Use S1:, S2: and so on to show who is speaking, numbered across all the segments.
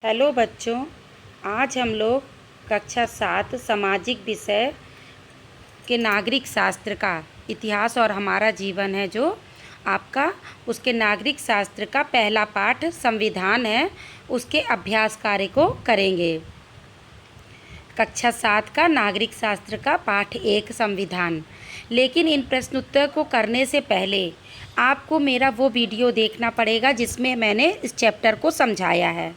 S1: Hello बच्चों, आज हम लोग कक्षा 7 सामाजिक विषय के नागरिक शास्त्र का इतिहास और हमारा जीवन है जो आपका उसके नागरिक शास्त्र का पहला पाठ संविधान है, उसके अभ्यास कार्य को करेंगे। कक्षा 7 का नागरिक शास्त्र का पाठ 1 संविधान। लेकिन इन प्रश्नोत्तर को करने से पहले आपको मेरा वो वीडियो देखना पड़ेगा जिसमें मैंने इस चैप्टर को समझाया है।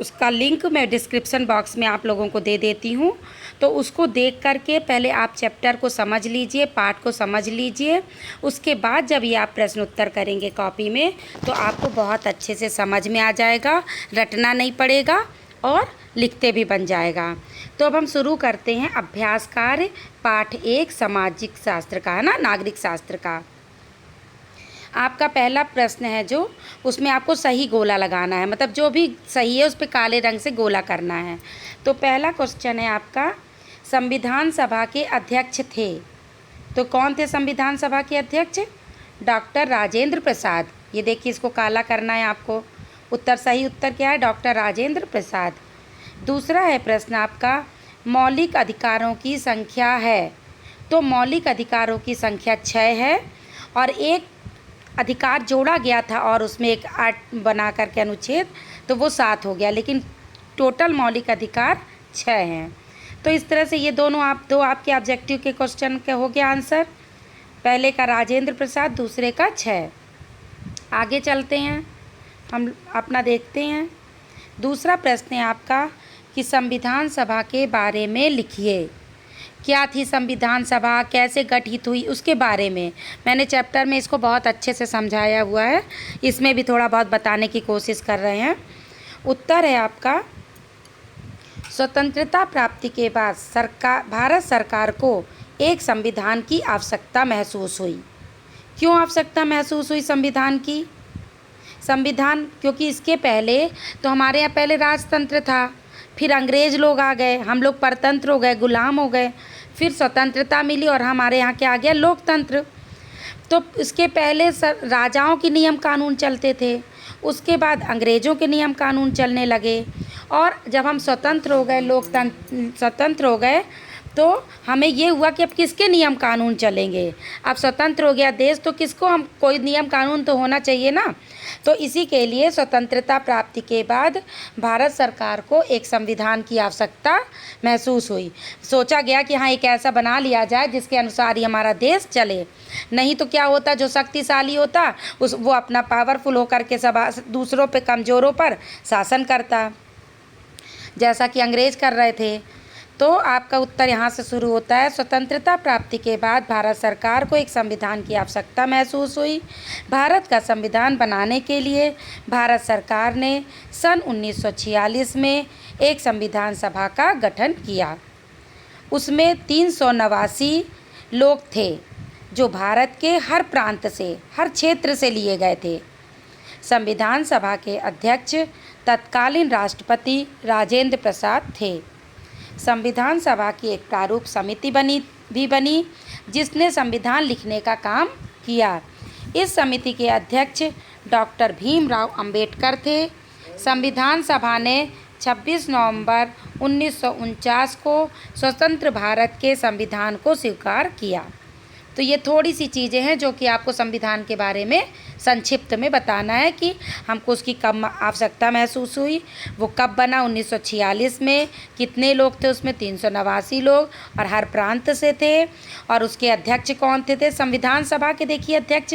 S1: उसका लिंक मैं डिस्क्रिप्शन बॉक्स में आप लोगों को दे देती हूँ, तो उसको देख करके पहले आप चैप्टर को समझ लीजिए, पाठ को समझ लीजिए। उसके बाद जब ये आप प्रश्न उत्तर करेंगे कॉपी में तो आपको बहुत अच्छे से समझ में आ जाएगा, रटना नहीं पड़ेगा और लिखते भी बन जाएगा। तो अब हम शुरू करते हैं अभ्यास कार्य पाठ 1 सामाजिक शास्त्र का, है ना, नागरिक शास्त्र का। आपका पहला प्रश्न है जो उसमें आपको सही गोला लगाना है, मतलब जो भी सही है उस पर काले रंग से गोला करना है। तो पहला क्वेश्चन है आपका, संविधान सभा के अध्यक्ष थे। तो कौन थे संविधान सभा के अध्यक्ष? डॉक्टर राजेंद्र प्रसाद। ये देखिए, इसको काला करना है आपको। उत्तर सही उत्तर क्या है? डॉक्टर राजेंद्र प्रसाद। दूसरा है प्रश्न आपका, मौलिक अधिकारों की संख्या है। तो मौलिक अधिकारों की संख्या 6 है और एक अधिकार जोड़ा गया था और उसमें एक 8 बना करके अनुच्छेद, तो वो 7 हो गया, लेकिन टोटल मौलिक अधिकार 6 हैं। तो इस तरह से ये दोनों आपके ऑब्जेक्टिव के क्वेश्चन का हो गया आंसर। पहले का राजेंद्र प्रसाद, दूसरे का 6। आगे चलते हैं, हम अपना देखते हैं। दूसरा प्रश्न है आपका कि संविधान सभा के बारे में लिखिए। क्या थी संविधान सभा, कैसे गठित हुई, उसके बारे में मैंने चैप्टर में इसको बहुत अच्छे से समझाया हुआ है, इसमें भी थोड़ा बहुत बताने की कोशिश कर रहे हैं। उत्तर है आपका, स्वतंत्रता प्राप्ति के बाद भारत सरकार को एक संविधान की आवश्यकता महसूस हुई। क्यों आवश्यकता महसूस हुई संविधान की? संविधान क्योंकि इसके पहले तो हमारे यहाँ पहले राजतंत्र था, फिर अंग्रेज़ लोग आ गए, हम लोग परतंत्र हो गए, गुलाम हो गए, फिर स्वतंत्रता मिली और हमारे यहाँ क्या आ गया? लोकतंत्र। तो इसके पहले राजाओं के नियम कानून चलते थे, उसके बाद अंग्रेज़ों के नियम कानून चलने लगे, और जब हम स्वतंत्र हो गए, स्वतंत्र हो गए, तो हमें ये हुआ कि अब किसके नियम कानून चलेंगे। अब स्वतंत्र हो गया देश तो किसको, हम कोई नियम कानून तो होना चाहिए ना। तो इसी के लिए स्वतंत्रता प्राप्ति के बाद भारत सरकार को एक संविधान की आवश्यकता महसूस हुई। सोचा गया कि हाँ, एक ऐसा बना लिया जाए जिसके अनुसार ही हमारा देश चले। नहीं तो क्या होता, जो शक्तिशाली होता वो अपना पावरफुल होकर के सब दूसरों पे, कमज़ोरों पर शासन करता, जैसा कि अंग्रेज़ कर रहे थे। तो आपका उत्तर यहाँ से शुरू होता है, स्वतंत्रता प्राप्ति के बाद भारत सरकार को एक संविधान की आवश्यकता महसूस हुई। भारत का संविधान बनाने के लिए भारत सरकार ने सन 1946 में एक संविधान सभा का गठन किया। उसमें 389 लोग थे जो भारत के हर प्रांत से, हर क्षेत्र से लिए गए थे। संविधान सभा के अध्यक्ष तत्कालीन राष्ट्रपति राजेंद्र प्रसाद थे। संविधान सभा की एक प्रारूप समिति बनी जिसने संविधान लिखने का काम किया। इस समिति के अध्यक्ष डॉक्टर भीमराव अंबेडकर थे। संविधान सभा ने 26 नवंबर 1949 को स्वतंत्र भारत के संविधान को स्वीकार किया। तो ये थोड़ी सी चीज़ें हैं जो कि आपको संविधान के बारे में संक्षिप्त में बताना है कि हमको उसकी कब आवश्यकता महसूस हुई, वो कब बना, 1946 में, कितने लोग थे उसमें, 389 लोग, और हर प्रांत से थे, और उसके अध्यक्ष कौन थे? संविधान सभा के देखिए अध्यक्ष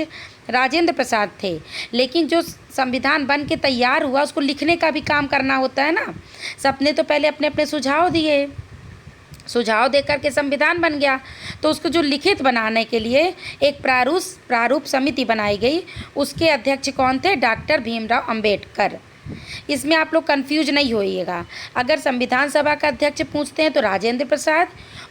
S1: राजेंद्र प्रसाद थे। लेकिन जो संविधान बन के तैयार हुआ उसको लिखने का भी काम करना होता है ना। सबने तो पहले अपने अपने सुझाव दिए, सुझाव देकर के संविधान बन गया। तो उसको जो लिखित बनाने के लिए एक प्रारूप समिति बनाई गई। उसके अध्यक्ष कौन थे? डॉक्टर भीमराव अंबेडकर। इसमें आप लोग कंफ्यूज नहीं होइएगा। अगर संविधान सभा का अध्यक्ष पूछते हैं तो राजेंद्र प्रसाद,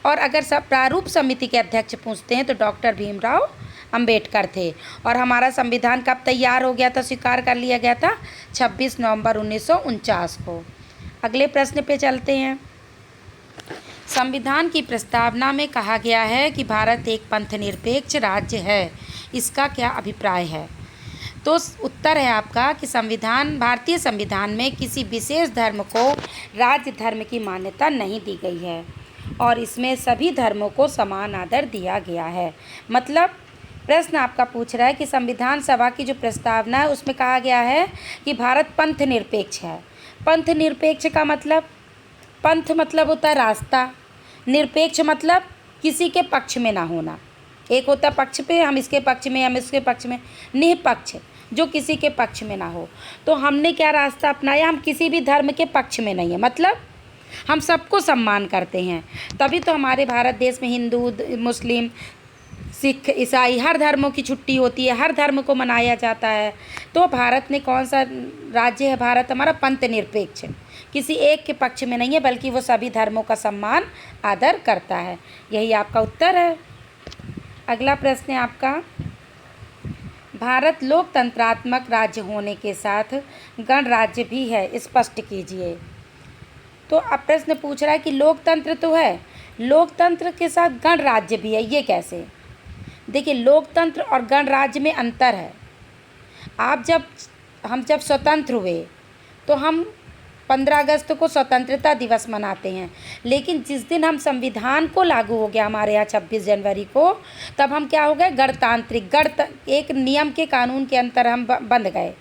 S1: और अगर प्रारूप समिति के अध्यक्ष पूछते हैं तो डॉक्टर भीमराव अंबेडकर थे। और हमारा संविधान कब तैयार हो गया था, स्वीकार कर लिया गया था? 26 नवंबर 1949 को। अगले प्रश्न पे चलते हैं। संविधान की प्रस्तावना में कहा गया है कि भारत एक पंथनिरपेक्ष राज्य है। इसका क्या अभिप्राय है? तो उत्तर है आपका कि भारतीय संविधान में किसी विशेष धर्म को राज्य धर्म की मान्यता नहीं दी गई है और इसमें सभी धर्मों को समान आदर दिया गया है। मतलब प्रश्न आपका पूछ रहा है कि संविधान सभा की जो प्रस्तावना है उसमें कहा गया है कि भारत पंथ निरपेक्ष है। पंथ निरपेक्ष का मतलब, पंथ मतलब होता है रास्ता, निरपेक्ष मतलब किसी के पक्ष में ना होना। एक होता पक्ष पे, हम इसके पक्ष में, हम इसके पक्ष में, निरपक्ष जो किसी के पक्ष में ना हो। तो हमने क्या रास्ता अपनाया, हम किसी भी धर्म के पक्ष में नहीं है, मतलब हम सबको सम्मान करते हैं। तभी तो हमारे भारत देश में हिंदू, मुस्लिम, सिख, ईसाई हर धर्मों की छुट्टी होती है, हर धर्म को मनाया जाता है। तो भारत ने कौन सा राज्य है, भारत हमारा पंथ निरपेक्ष, किसी एक के पक्ष में नहीं है, बल्कि वो सभी धर्मों का सम्मान आदर करता है। यही आपका उत्तर है। अगला प्रश्न है आपका, भारत लोकतंत्रात्मक राज्य होने के साथ गणराज्य भी है, स्पष्ट कीजिए। तो अब प्रश्न पूछ रहा है कि लोकतंत्र तो है, लोकतंत्र के साथ गणराज्य भी है, ये कैसे? देखिए, लोकतंत्र और गणराज्य में अंतर है। हम जब स्वतंत्र हुए तो हम 15 अगस्त को स्वतंत्रता दिवस मनाते हैं, लेकिन जिस दिन हम संविधान को लागू हो गया हमारे यहाँ 26 जनवरी को, तब हम क्या हो गए, गणतांत्रिक, एक नियम के कानून के अंतर हम बंध गए,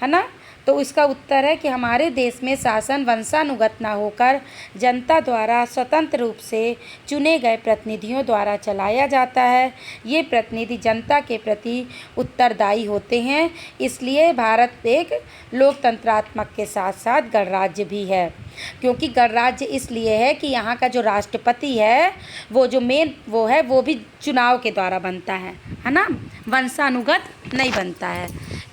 S1: है ना। तो इसका उत्तर है कि हमारे देश में शासन वंशानुगत न होकर जनता द्वारा स्वतंत्र रूप से चुने गए प्रतिनिधियों द्वारा चलाया जाता है। ये प्रतिनिधि जनता के प्रति उत्तरदायी होते हैं, इसलिए भारत एक लोकतंत्रात्मक के साथ साथ गणराज्य भी है। क्योंकि गणराज्य इसलिए है कि यहाँ का जो राष्ट्रपति है वो जो मेन वो है वो भी चुनाव के द्वारा बनता है ना, वंशानुगत नहीं बनता है।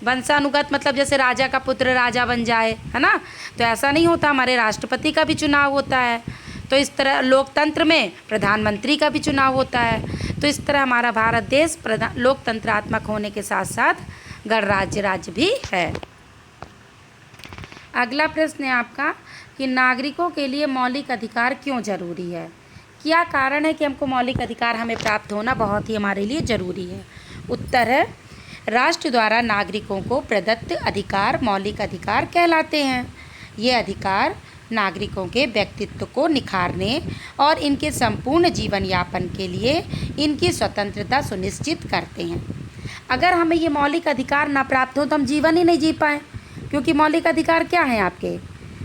S1: वंशानुगत मतलब जैसे राजा का पुत्र राजा बन जाए, है ना, तो ऐसा नहीं होता, हमारे राष्ट्रपति का भी चुनाव होता है। तो इस तरह लोकतंत्र में प्रधानमंत्री का भी चुनाव होता है। तो इस तरह हमारा भारत देश लोकतंत्रात्मक होने के साथ साथ गणराज्य भी है। अगला प्रश्न है आपका कि नागरिकों के लिए मौलिक अधिकार क्यों ज़रूरी है? क्या कारण है कि हमको मौलिक अधिकार हमें प्राप्त होना बहुत ही हमारे लिए ज़रूरी है? उत्तर है, राष्ट्र द्वारा नागरिकों को प्रदत्त अधिकार मौलिक अधिकार कहलाते हैं। ये अधिकार नागरिकों के व्यक्तित्व को निखारने और इनके संपूर्ण जीवन यापन के लिए इनकी स्वतंत्रता सुनिश्चित करते हैं। अगर हमें ये मौलिक अधिकार ना प्राप्त हो तो हम जीवन ही नहीं जी पाएँ, क्योंकि मौलिक अधिकार क्या हैं आपके?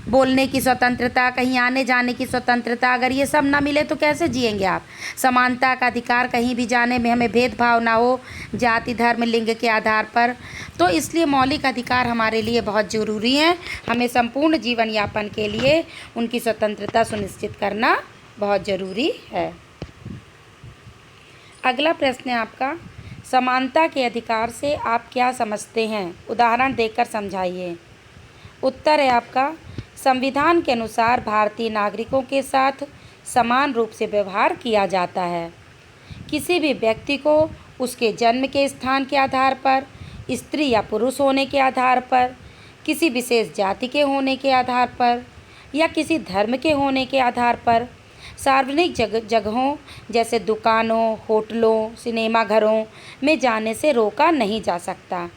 S1: बोलने की स्वतंत्रता, कहीं आने जाने की स्वतंत्रता, अगर ये सब ना मिले तो कैसे जिएंगे आप? समानता का अधिकार, कहीं भी जाने में हमें भेदभाव ना हो जाति, धर्म, लिंग के आधार पर। तो इसलिए मौलिक अधिकार हमारे लिए बहुत ज़रूरी हैं। हमें संपूर्ण जीवन यापन के लिए उनकी स्वतंत्रता सुनिश्चित करना बहुत ज़रूरी है। अगला प्रश्न है आपका, समानता के अधिकार से आप क्या समझते हैं? उदाहरण देकर समझाइए। उत्तर है आपका, संविधान के अनुसार भारतीय नागरिकों के साथ समान रूप से व्यवहार किया जाता है। किसी भी व्यक्ति को उसके जन्म के स्थान के आधार पर, स्त्री या पुरुष होने के आधार पर, किसी विशेष जाति के होने के आधार पर या किसी धर्म के होने के आधार पर सार्वजनिक जगहों जैसे दुकानों, होटलों, सिनेमा घरों में जाने से रोका नहीं जा सकता।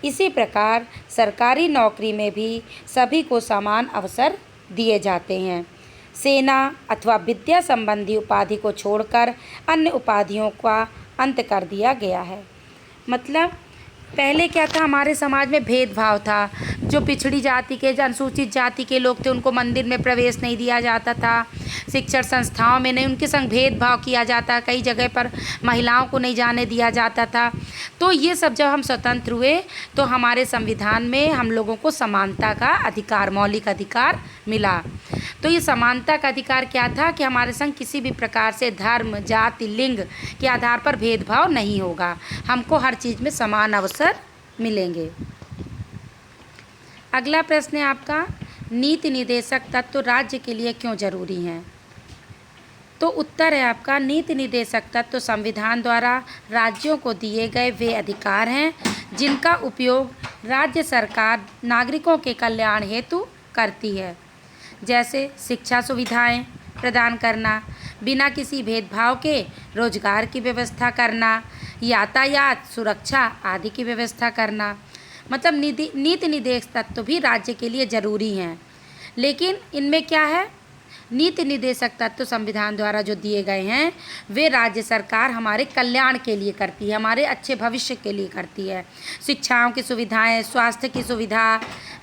S1: इसी प्रकार सरकारी नौकरी में भी सभी को समान अवसर दिए जाते हैं। सेना अथवा विद्या संबंधी उपाधि को छोड़कर अन्य उपाधियों का अंत कर दिया गया है। मतलब पहले क्या था, हमारे समाज में भेदभाव था। जो पिछड़ी जाति के, जो अनुसूचित जाति के लोग थे, उनको मंदिर में प्रवेश नहीं दिया जाता था, शिक्षण संस्थाओं में नहीं, उनके संग भेदभाव किया जाता, कई जगह पर महिलाओं को नहीं जाने दिया जाता था। तो ये सब जब हम स्वतंत्र हुए तो हमारे संविधान में हम लोगों को समानता का अधिकार, मौलिक अधिकार मिला। तो ये समानता का अधिकार क्या था कि हमारे संग किसी भी प्रकार से धर्म, जाति, लिंग के आधार पर भेदभाव नहीं होगा, हमको हर चीज़ में समान अवसर मिलेंगे। अगला प्रश्न है आपका, नीति निर्देशक तत्व राज्य के लिए क्यों जरूरी हैं? तो उत्तर है आपका, नीति निर्देशक तत्व संविधान द्वारा राज्यों को दिए गए वे अधिकार हैं जिनका उपयोग राज्य सरकार नागरिकों के कल्याण हेतु करती है, जैसे शिक्षा सुविधाएं प्रदान करना, बिना किसी भेदभाव के रोजगार की व्यवस्था करना, यातायात सुरक्षा आदि की व्यवस्था करना। मतलब नीति निर्देशक तत्व भी राज्य के लिए ज़रूरी हैं। लेकिन इनमें क्या है, नीति निर्देशक तत्व संविधान द्वारा जो दिए गए हैं वे राज्य सरकार हमारे कल्याण के लिए करती है, हमारे अच्छे भविष्य के लिए करती है। शिक्षाओं की सुविधाएं, स्वास्थ्य की सुविधा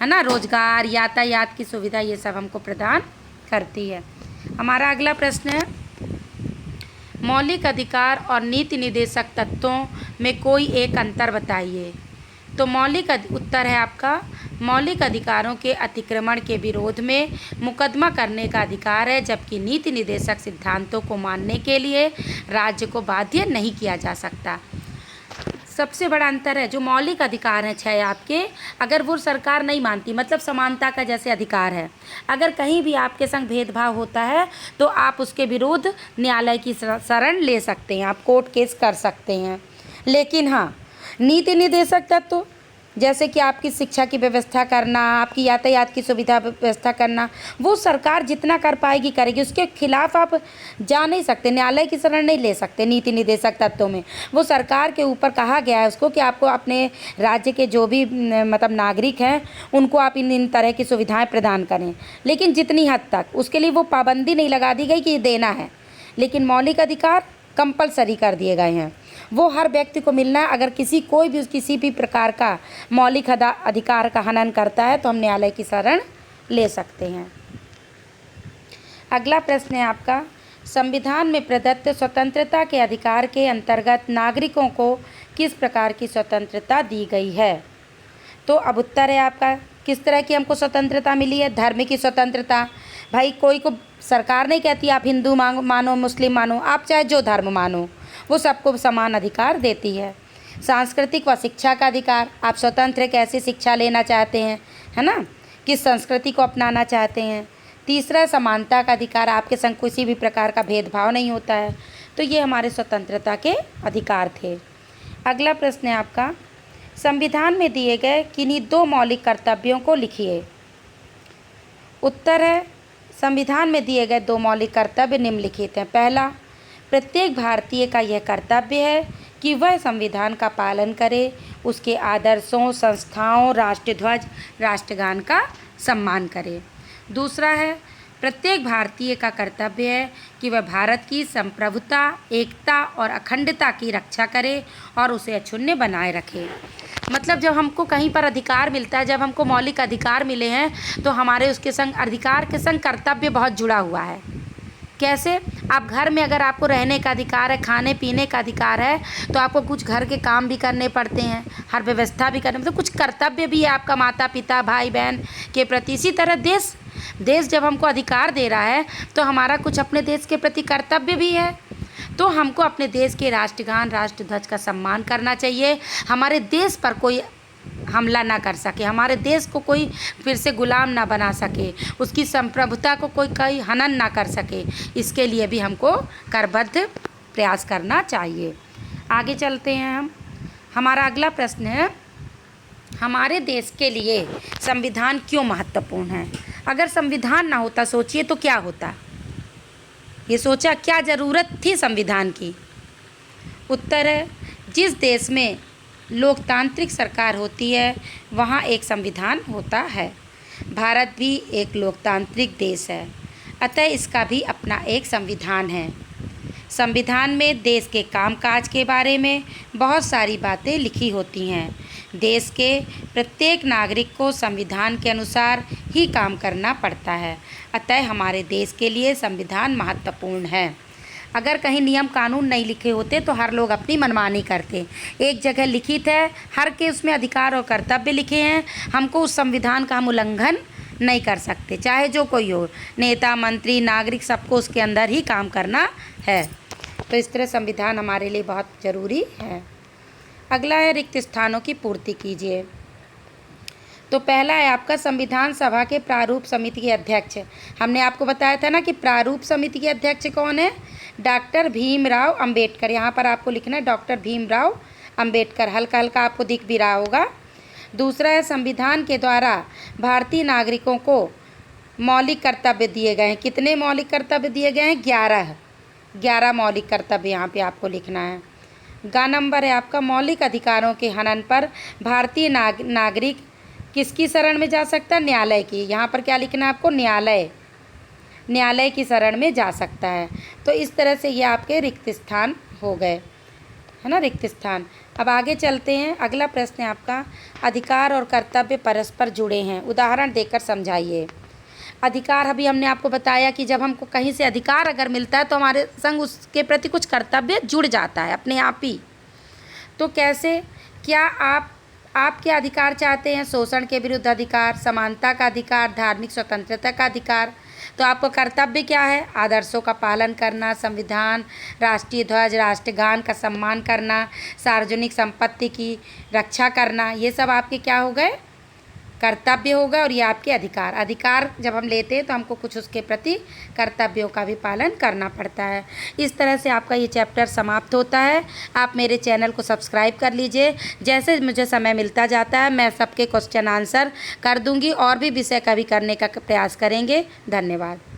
S1: है ना, रोजगार, यातायात की सुविधा, ये सब हमको प्रदान करती है। हमारा अगला प्रश्न है, मौलिक अधिकार और नीति निर्देशक तत्वों में कोई एक अंतर बताइए। तो उत्तर है आपका, मौलिक अधिकारों के अतिक्रमण के विरोध में मुकदमा करने का अधिकार है, जबकि नीति निर्देशक सिद्धांतों को मानने के लिए राज्य को बाध्य नहीं किया जा सकता। सबसे बड़ा अंतर है, जो मौलिक अधिकार हैं 6 आपके, अगर वो सरकार नहीं मानती, मतलब समानता का जैसे अधिकार है, अगर कहीं भी आपके संग भेदभाव होता है तो आप उसके विरुद्ध न्यायालय की शरण ले सकते हैं, आप कोर्ट केस कर सकते हैं। लेकिन हाँ, नीति निर्देशक तत्व जैसे कि आपकी शिक्षा की व्यवस्था करना, आपकी यातायात की सुविधा व्यवस्था करना, वो सरकार जितना कर पाएगी करेगी, उसके खिलाफ आप जा नहीं सकते, न्यायालय की शरण नहीं ले सकते। नीति निर्देशक तत्वों में वो सरकार के ऊपर कहा गया है उसको कि आपको अपने राज्य के जो भी मतलब नागरिक हैं उनको आप इन तरह की सुविधाएँ प्रदान करें, लेकिन जितनी हद तक, उसके लिए वो पाबंदी नहीं लगा दी गई कि ये देना है। लेकिन मौलिक अधिकार कंपलसरी कर दिए गए हैं, वो हर व्यक्ति को मिलना है। अगर किसी भी प्रकार का मौलिक अधिकार का हनन करता है तो हम न्यायालय की शरण ले सकते हैं। अगला प्रश्न है आपका, संविधान में प्रदत्त स्वतंत्रता के अधिकार के अंतर्गत नागरिकों को किस प्रकार की स्वतंत्रता दी गई है। तो अब उत्तर है आपका, किस तरह की हमको स्वतंत्रता मिली है। धर्म की स्वतंत्रता, भाई कोई को सरकार नहीं कहती आप हिंदू मानो, मुस्लिम मानो, आप चाहे जो धर्म मानो, वो सबको समान अधिकार देती है। सांस्कृतिक व शिक्षा का अधिकार, आप स्वतंत्र कैसे शिक्षा लेना चाहते हैं, है ना, किस संस्कृति को अपनाना चाहते हैं। तीसरा, समानता का अधिकार, आपके संग किसी भी प्रकार का भेदभाव नहीं होता है। तो ये हमारे स्वतंत्रता के अधिकार थे। अगला प्रश्न है आपका, संविधान में दिए गए किन्हीं 2 मौलिक कर्तव्यों को लिखिए। उत्तर है, संविधान में दिए गए 2 मौलिक कर्तव्य निम्नलिखित हैं। पहला, प्रत्येक भारतीय का यह कर्तव्य है कि वह संविधान का पालन करे, उसके आदर्शों, संस्थाओं, राष्ट्रध्वज, राष्ट्रगान का सम्मान करे। दूसरा है, प्रत्येक भारतीय का कर्तव्य है कि वह भारत की संप्रभुता, एकता और अखंडता की रक्षा करे और उसे अक्षुण्ण बनाए रखे। मतलब जब हमको कहीं पर अधिकार मिलता है, जब हमको मौलिक अधिकार मिले हैं, तो हमारे उसके संग अधिकार के संग कर्तव्य बहुत जुड़ा हुआ है। कैसे, आप घर में अगर आपको रहने का अधिकार है, खाने पीने का अधिकार है, तो आपको कुछ घर के काम भी करने पड़ते हैं, हर व्यवस्था भी करने, मतलब कुछ कर्तव्य भी है आपका माता पिता भाई बहन के प्रति। इसी तरह देश जब हमको अधिकार दे रहा है तो हमारा कुछ अपने देश के प्रति कर्तव्य भी है। तो हमको अपने देश के राष्ट्रगान, राष्ट्रध्वज का सम्मान करना चाहिए, हमारे देश पर कोई हमला ना कर सके, हमारे देश को कोई फिर से गुलाम ना बना सके, उसकी संप्रभुता को कोई हनन ना कर सके, इसके लिए भी हमको करबद्ध प्रयास करना चाहिए। आगे चलते हैं हम। हमारा अगला प्रश्न है, हमारे देश के लिए संविधान क्यों महत्वपूर्ण है। अगर संविधान ना होता, सोचिए तो क्या होता, ये सोचा क्या ज़रूरत थी संविधान की। उत्तर है, जिस देश में लोकतांत्रिक सरकार होती है वहाँ एक संविधान होता है। भारत भी एक लोकतांत्रिक देश है, अतः इसका भी अपना एक संविधान है। संविधान में देश के कामकाज के बारे में बहुत सारी बातें लिखी होती हैं। देश के प्रत्येक नागरिक को संविधान के अनुसार ही काम करना पड़ता है, अतः हमारे देश के लिए संविधान महत्वपूर्ण है। अगर कहीं नियम कानून नहीं लिखे होते तो हर लोग अपनी मनमानी करते। एक जगह लिखित है, हर के उसमें अधिकार और कर्तव्य लिखे हैं, हमको उस संविधान का हम उल्लंघन नहीं कर सकते, चाहे जो कोई हो, नेता मंत्री नागरिक, सबको उसके अंदर ही काम करना है। तो इस तरह संविधान हमारे लिए बहुत ज़रूरी है। अगला है, रिक्त स्थानों की पूर्ति कीजिए। तो पहला है आपका, संविधान सभा के प्रारूप समिति के अध्यक्ष। हमने आपको बताया था ना कि प्रारूप समिति के अध्यक्ष कौन है, डॉक्टर भीमराव अंबेडकर। यहाँ पर आपको लिखना है डॉक्टर भीमराव अंबेडकर, हल्का हल्का आपको दिख भी रहा होगा। दूसरा है, संविधान के द्वारा भारतीय नागरिकों को मौलिक कर्तव्य दिए गए हैं। कितने मौलिक कर्तव्य दिए गए हैं, 11 मौलिक कर्तव्य यहाँ पे आपको लिखना है। गा नंबर है आपका मौलिक अधिकारों के हनन पर भारतीय नागरिक किसकी शरण में जा सकता है? न्यायालय की। यहाँ पर क्या लिखना है आपको? न्यायालय की शरण में जा सकता है। तो इस तरह से ये आपके रिक्त स्थान हो गए, है ना, रिक्त स्थान। अब आगे चलते हैं। अगला प्रश्न है आपका, अधिकार और कर्तव्य परस्पर जुड़े हैं, उदाहरण देकर समझाइए। अधिकार, अभी हमने आपको बताया कि जब हमको कहीं से अधिकार अगर मिलता है तो हमारे संग उसके प्रति कुछ कर्तव्य जुड़ जाता है अपने आप ही। तो कैसे? क्या आप क्या अधिकार चाहते हैं? शोषण के विरुद्ध अधिकार, समानता का अधिकार, धार्मिक स्वतंत्रता का अधिकार। तो आपको कर्तव्य क्या है? आदर्शों का पालन करना, संविधान, राष्ट्रीय ध्वज, राष्ट्रगान का सम्मान करना, सार्वजनिक संपत्ति की रक्षा करना, ये सब आपके क्या हो गए? कर्तव्य होगा। और ये आपके अधिकार जब हम लेते हैं तो हमको कुछ उसके प्रति कर्तव्यों का भी पालन करना पड़ता है। इस तरह से आपका ये चैप्टर समाप्त होता है। आप मेरे चैनल को सब्सक्राइब कर लीजिए। जैसे मुझे समय मिलता जाता है मैं सबके क्वेश्चन आंसर कर दूंगी और भी विषय कभी करने का प्रयास करेंगे। धन्यवाद।